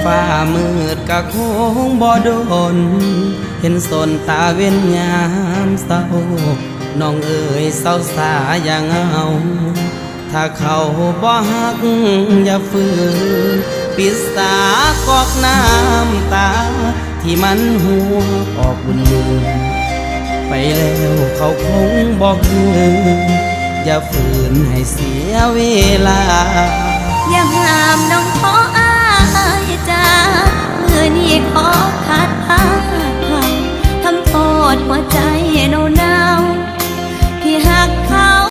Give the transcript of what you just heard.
ฟ้ามืดกะคงบ่โดนเห็นสนตาเว้นยามเศร้าน้องเอ๋ยเศร้าสาอย่างเอาถ้าเขาบ่ฮักอย่าฝืนปิดสากอกน้ำตาที่มันหัวออกบุญมือไปแล้วเขาคงบอกคืนอย่าฝืนให้เสียเวลาอย่าห้ามน้องพอ